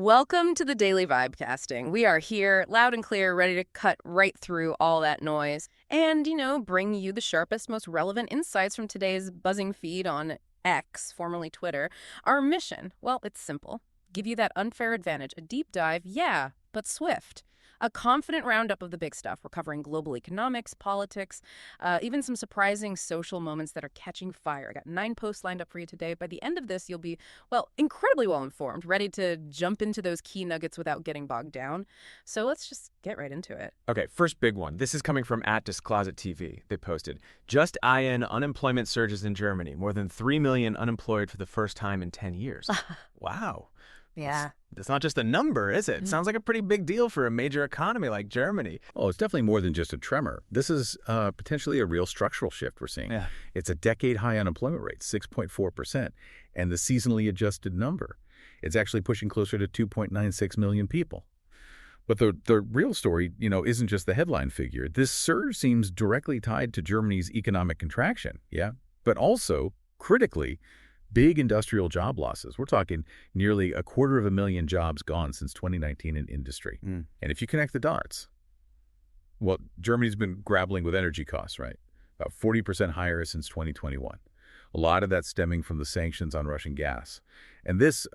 Welcome to the Daily Vibecasting. We are here, loud and clear, ready to cut right through all that noise and, bring you the sharpest, most relevant insights from today's buzzing feed on X, formerly Twitter. Our mission, well, it's simple. Give you that unfair advantage, a deep dive, yeah, but swift. A confident roundup of the big stuff. We're covering global economics, politics, even some surprising social moments that are catching fire. I got 9 posts lined up for you today. By the end of this, you'll be, well, incredibly well informed, ready to jump into those key nuggets without getting bogged down. So let's just get right into it. Okay, first big one. This is coming from @DisclosetTV. They posted, just IN unemployment surges in Germany. More than 3 million unemployed for the first time in 10 years. Wow. Yeah. That's not just a number, is it? Sounds like a pretty big deal for a major economy like Germany. Oh, it's definitely more than just a tremor. This is potentially a real structural shift we're seeing. Yeah. It's a decade-high unemployment rate, 6.4%, and the seasonally adjusted number. It's actually pushing closer to 2.96 million people. But the real story, isn't just the headline figure. This surge seems directly tied to Germany's economic contraction, yeah? But also, critically, big industrial job losses. We're talking nearly 250,000 jobs gone since 2019 in industry. And if you connect the dots, well, Germany's been grappling with energy costs, right? About 40% higher since 2021. A lot of that stemming from the sanctions on Russian gas. And this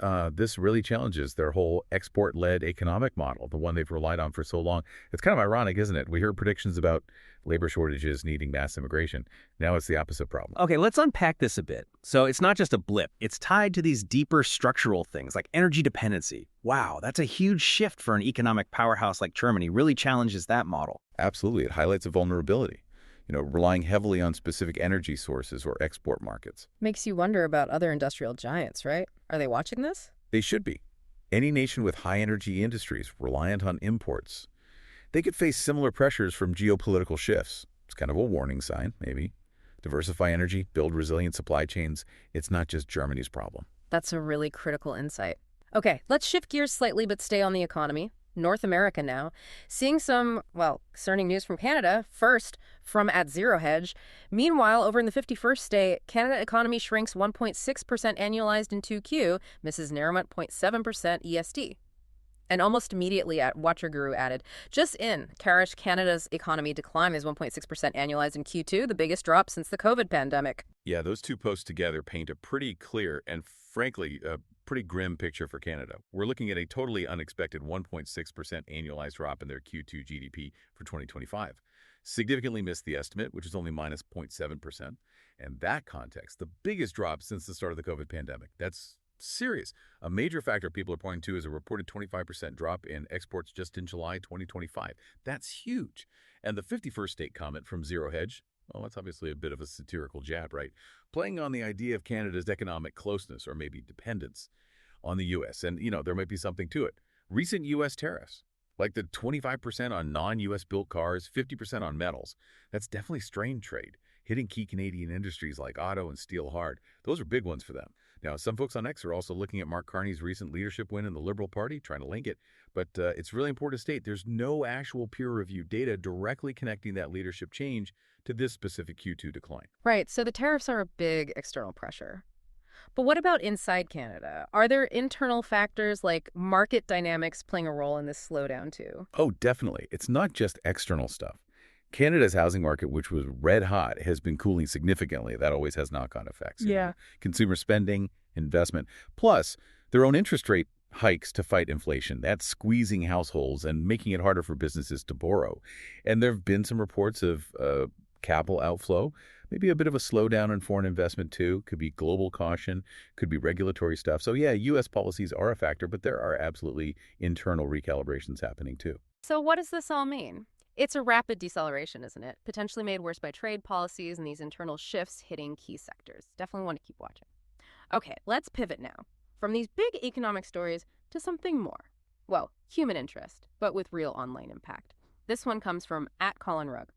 really challenges their whole export-led economic model, the one they've relied on for so long. It's kind of ironic, isn't it? We hear predictions about labor shortages needing mass immigration. Now it's the opposite problem. Okay, let's unpack this a bit. So it's not just a blip. It's tied to these deeper structural things like energy dependency. Wow, that's a huge shift for an economic powerhouse like Germany. Really challenges that model. Absolutely. It highlights a vulnerability. Relying heavily on specific energy sources or export markets. Makes you wonder about other industrial giants, right? Are they watching this? They should be. Any nation with high energy industries reliant on imports, they could face similar pressures from geopolitical shifts. It's kind of a warning sign, maybe. Diversify energy, build resilient supply chains. It's not just Germany's problem. That's a really critical insight. Okay, let's shift gears slightly but stay on the economy. North America now. Seeing some, concerning news from Canada. First, from @ZeroHedge. Meanwhile, over in the 51st state, Canada economy shrinks 1.6% annualized in 2Q, misses narrowment 0.7% ESD. And almost immediately, Watcher Guru added, just in, Canada's economy decline is 1.6% annualized in Q2, the biggest drop since the COVID pandemic. Yeah, those two posts together paint a pretty clear and, frankly, a pretty grim picture for Canada. We're looking at a totally unexpected 1.6% annualized drop in their Q2 GDP for 2025. Significantly missed the estimate, which is only minus 0.7%. And that context, the biggest drop since the start of the COVID pandemic. That's serious. A major factor people are pointing to is a reported 25% drop in exports just in July 2025. That's huge. And the 51st state comment from ZeroHedge, well, that's obviously a bit of a satirical jab, right? Playing on the idea of Canada's economic closeness or maybe dependence on the U.S. And, there might be something to it. Recent U.S. tariffs, like the 25% on non-U.S. built cars, 50% on metals, that's definitely strained trade, hitting key Canadian industries like auto and steel hard. Those are big ones for them. Now, some folks on X are also looking at Mark Carney's recent leadership win in the Liberal Party, trying to link it. But it's really important to state there's no actual peer-reviewed data directly connecting that leadership change to this specific Q2 decline. Right, so the tariffs are a big external pressure. But what about inside Canada? Are there internal factors like market dynamics playing a role in this slowdown too? Oh, definitely. It's not just external stuff. Canada's housing market, which was red hot, has been cooling significantly. That always has knock-on effects. Yeah. Consumer spending, investment, plus their own interest rate hikes to fight inflation. That's squeezing households and making it harder for businesses to borrow. And there have been some reports of capital outflow, maybe a bit of a slowdown in foreign investment too. Could be global caution, could be regulatory stuff. So yeah, U.S. policies are a factor, but there are absolutely internal recalibrations happening too. So what does this all mean? It's a rapid deceleration, isn't it? Potentially made worse by trade policies and these internal shifts hitting key sectors. Definitely want to keep watching. Okay, let's pivot now from these big economic stories to something more. Well, human interest, but with real online impact. This one comes from @ColinRugg.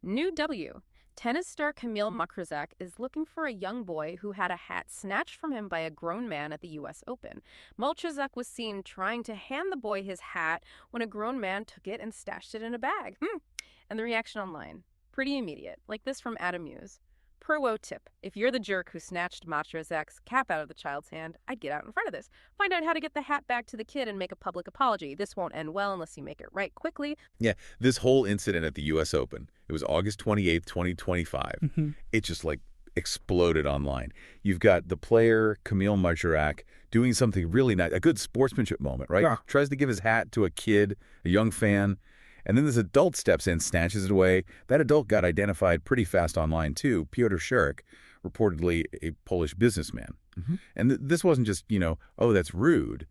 New W. Tennis star Kamil Majchrzak is looking for a young boy who had a hat snatched from him by a grown man at the U.S. Open. Majchrzak was seen trying to hand the boy his hat when a grown man took it and stashed it in a bag. And the reaction online, pretty immediate, like this from Adam Muse. Pro tip. If you're the jerk who snatched Majchrzak's cap out of the child's hand, I'd get out in front of this. Find out how to get the hat back to the kid and make a public apology. This won't end well unless you make it right quickly. Yeah, this whole incident at the U.S. Open, it was August 28th, 2025. It just like exploded online. You've got the player, Kamil Majchrzak, doing something really nice, a good sportsmanship moment, right? Yeah. Tries to give his hat to a kid, a young fan, and then this adult steps in, snatches it away. That adult got identified pretty fast online, too, Piotr Szurik, reportedly a Polish businessman. And this wasn't just, oh, that's rude.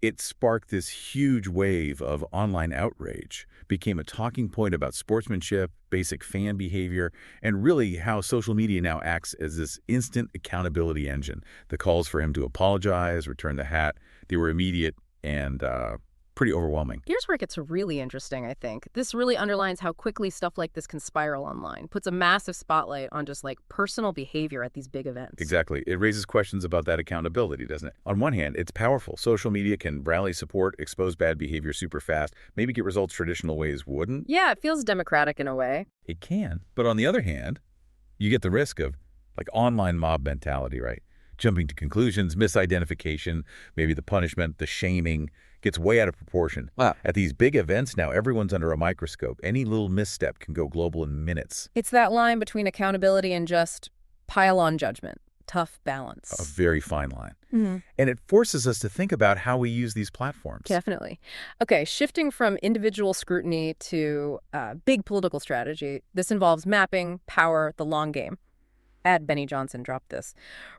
It sparked this huge wave of online outrage, became a talking point about sportsmanship, basic fan behavior, and really how social media now acts as this instant accountability engine. The calls for him to apologize, return the hat, they were immediate and pretty overwhelming. Here's where it gets really interesting, I think. This really underlines how quickly stuff like this can spiral online. Puts a massive spotlight on just like personal behavior at these big events. Exactly. It raises questions about that accountability, doesn't it? On one hand, it's powerful. Social media can rally support, expose bad behavior super fast, maybe get results traditional ways wouldn't. Yeah, it feels democratic in a way. It can. But on the other hand, you get the risk of like online mob mentality, right? Jumping to conclusions, misidentification, maybe the punishment, the shaming gets way out of proportion. Wow. At these big events now, everyone's under a microscope. Any little misstep can go global in minutes. It's that line between accountability and just pile-on judgment. Tough balance. A very fine line. And it forces us to think about how we use these platforms. Definitely. Okay, shifting from individual scrutiny to big political strategy, this involves mapping, power, the long game. Add Benny Johnson dropped this.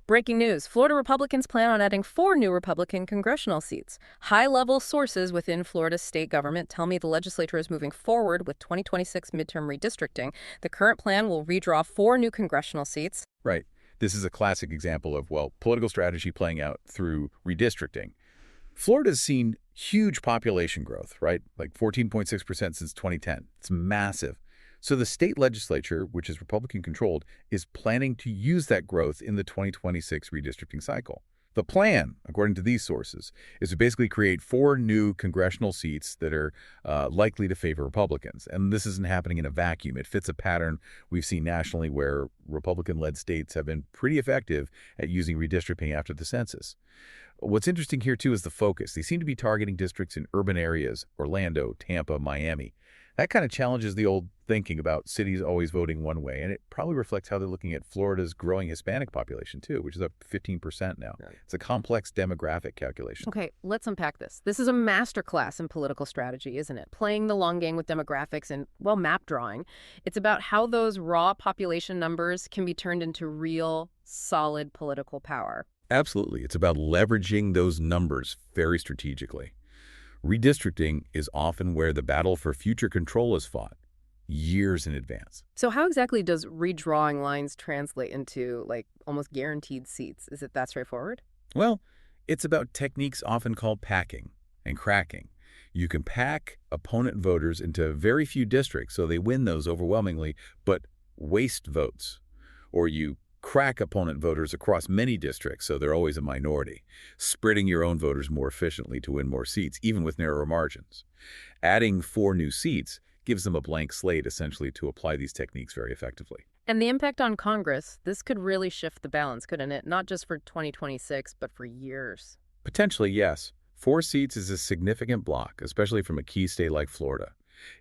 Breaking news. Florida Republicans plan on adding 4 new Republican congressional seats. High-level sources within Florida's state government tell me the legislature is moving forward with 2026 midterm redistricting. The current plan will redraw 4 new congressional seats. Right. This is a classic example of, political strategy playing out through redistricting. Florida's seen huge population growth, right? Like 14.6% since 2010. It's massive. So the state legislature, which is Republican-controlled, is planning to use that growth in the 2026 redistricting cycle. The plan, according to these sources, is to basically create 4 new congressional seats that are likely to favor Republicans. And this isn't happening in a vacuum. It fits a pattern we've seen nationally where Republican-led states have been pretty effective at using redistricting after the census. What's interesting here, too, is the focus. They seem to be targeting districts in urban areas, Orlando, Tampa, Miami. That kind of challenges the old thinking about cities always voting one way, and it probably reflects how they're looking at Florida's growing Hispanic population, too, which is up 15% now. Right. It's a complex demographic calculation. Okay, let's unpack this. This is a masterclass in political strategy, isn't it? Playing the long game with demographics and, map drawing. It's about how those raw population numbers can be turned into real, solid political power. Absolutely. It's about leveraging those numbers very strategically. Redistricting is often where the battle for future control is fought, years in advance. So how exactly does redrawing lines translate into, almost guaranteed seats? Is it that straightforward? Well, it's about techniques often called packing and cracking. You can pack opponent voters into very few districts so they win those overwhelmingly, but waste votes. Or you crack opponent voters across many districts so they're always a minority, spreading your own voters more efficiently to win more seats, even with narrower margins. Adding 4 new seats gives them a blank slate, essentially, to apply these techniques very effectively. And the impact on Congress, this could really shift the balance, couldn't it? Not just for 2026, but for years. Potentially, yes. 4 seats is a significant block, especially from a key state like Florida.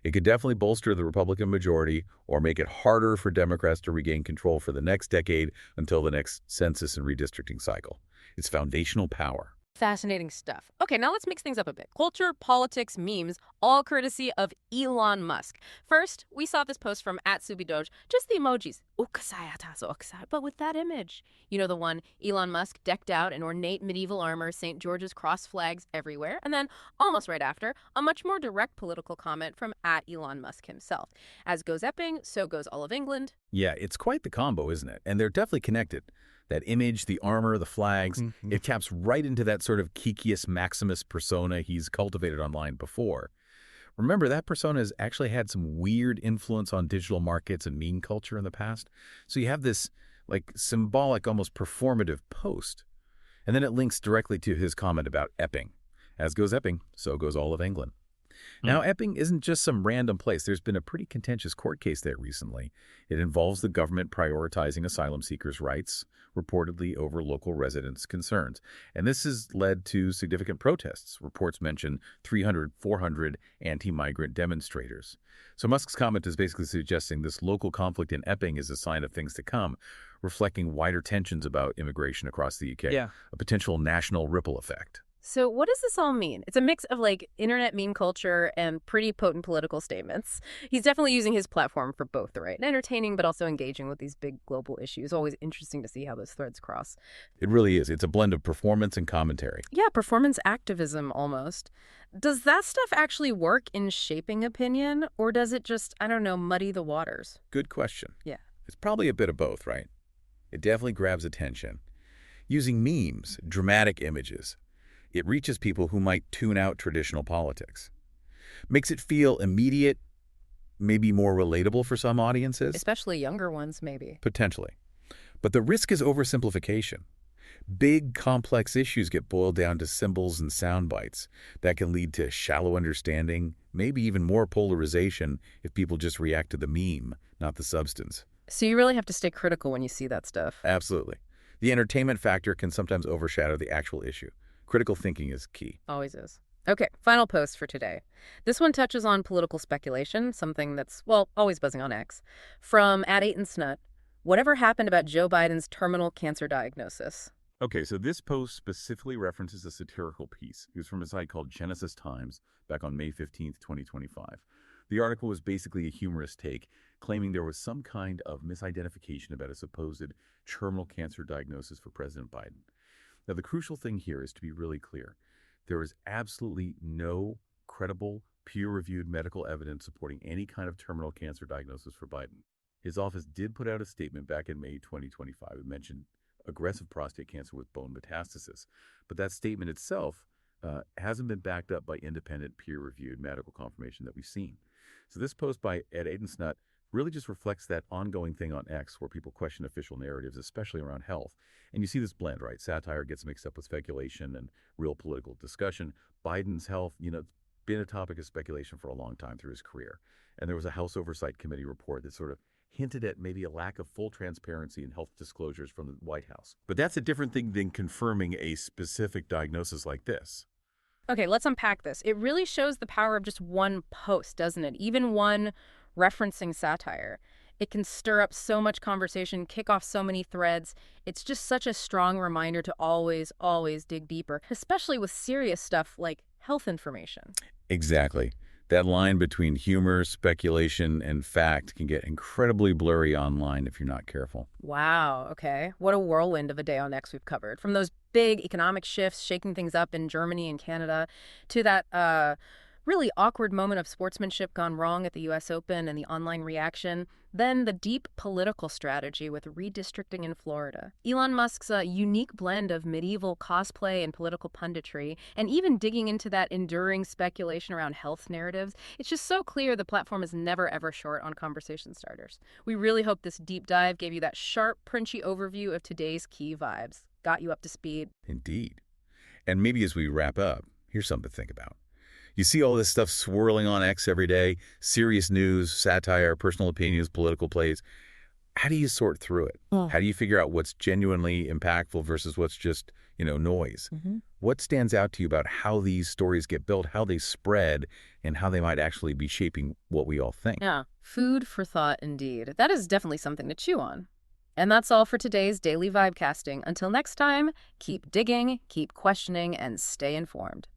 It could definitely bolster the Republican majority or make it harder for Democrats to regain control for the next decade until the next census and redistricting cycle. It's foundational power. Fascinating stuff. Okay, now let's mix things up a bit. Culture, politics, memes, all courtesy of Elon Musk. First, we saw this post from @SubiDoge, just the emojis. But with that image. You know the one, Elon Musk decked out in ornate medieval armor, St. George's cross flags everywhere. And then, almost right after, a much more direct political comment from @Elon Musk himself. As goes Epping, so goes all of England. Yeah, it's quite the combo, isn't it? And they're definitely connected. That image, the armor, the flags, it taps right into that sort of Ciceus Maximus persona he's cultivated online before. Remember, that persona has actually had some weird influence on digital markets and meme culture in the past. So you have this symbolic, almost performative post. And then it links directly to his comment about Epping. As goes Epping, so goes all of England. Now, Epping isn't just some random place. There's been a pretty contentious court case there recently. It involves the government prioritizing asylum seekers' rights, reportedly over local residents' concerns. And this has led to significant protests. Reports mention 300, 400 anti-migrant demonstrators. So Musk's comment is basically suggesting this local conflict in Epping is a sign of things to come, reflecting wider tensions about immigration across the UK, a potential national ripple effect. So what does this all mean? It's a mix of internet meme culture and pretty potent political statements. He's definitely using his platform for both the right and entertaining, but also engaging with these big global issues. Always interesting to see how those threads cross. It really is. It's a blend of performance and commentary. Yeah, performance activism almost. Does that stuff actually work in shaping opinion, or does it just, I don't know, muddy the waters? Good question. Yeah. It's probably a bit of both, right? It definitely grabs attention. Using memes, dramatic images, it reaches people who might tune out traditional politics. Makes it feel immediate, maybe more relatable for some audiences. Especially younger ones, maybe. Potentially. But the risk is oversimplification. Big, complex issues get boiled down to symbols and sound bites. That can lead to shallow understanding, maybe even more polarization if people just react to the meme, not the substance. So you really have to stay critical when you see that stuff. Absolutely. The entertainment factor can sometimes overshadow the actual issue. Critical thinking is key. Always is. Okay, final post for today. This one touches on political speculation, something that's, well, always buzzing on X. From @8ansnut, whatever happened about Joe Biden's terminal cancer diagnosis? Okay, so this post specifically references a satirical piece. It was from a site called Genesis Times back on May 15th, 2025. The article was basically a humorous take, claiming there was some kind of misidentification about a supposed terminal cancer diagnosis for President Biden. Now, the crucial thing here is to be really clear. There is absolutely no credible, peer-reviewed medical evidence supporting any kind of terminal cancer diagnosis for Biden. His office did put out a statement back in May 2025. It mentioned aggressive prostate cancer with bone metastasis. But that statement itself hasn't been backed up by independent, peer-reviewed medical confirmation that we've seen. So this post by @8ansnut really just reflects that ongoing thing on X where people question official narratives, especially around health. And you see this blend, right? Satire gets mixed up with speculation and real political discussion. Biden's health, it's been a topic of speculation for a long time through his career. And there was a House Oversight Committee report that sort of hinted at maybe a lack of full transparency in health disclosures from the White House. But that's a different thing than confirming a specific diagnosis like this. Okay, let's unpack this. It really shows the power of just one post, doesn't it? Even one referencing satire. It can stir up so much conversation, kick off so many threads. It's just such a strong reminder to always, always dig deeper, especially with serious stuff like health information. Exactly. That line between humor, speculation, and fact can get incredibly blurry online if you're not careful. Wow, okay. What a whirlwind of a day on X we've covered. From those big economic shifts shaking things up in Germany and Canada to that really awkward moment of sportsmanship gone wrong at the U.S. Open and the online reaction, then the deep political strategy with redistricting in Florida, Elon Musk's unique blend of medieval cosplay and political punditry, and even digging into that enduring speculation around health narratives. It's just so clear the platform is never, ever short on conversation starters. We really hope this deep dive gave you that sharp, punchy overview of today's key vibes. Got you up to speed. Indeed. And maybe as we wrap up, here's something to think about. You see all this stuff swirling on X every day, serious news, satire, personal opinions, political plays. How do you sort through it? How do you figure out what's genuinely impactful versus what's just, noise? What stands out to you about how these stories get built, how they spread, and how they might actually be shaping what we all think? Yeah, food for thought indeed. That is definitely something to chew on. And that's all for today's Daily Vibecasting. Until next time, keep digging, keep questioning, and stay informed.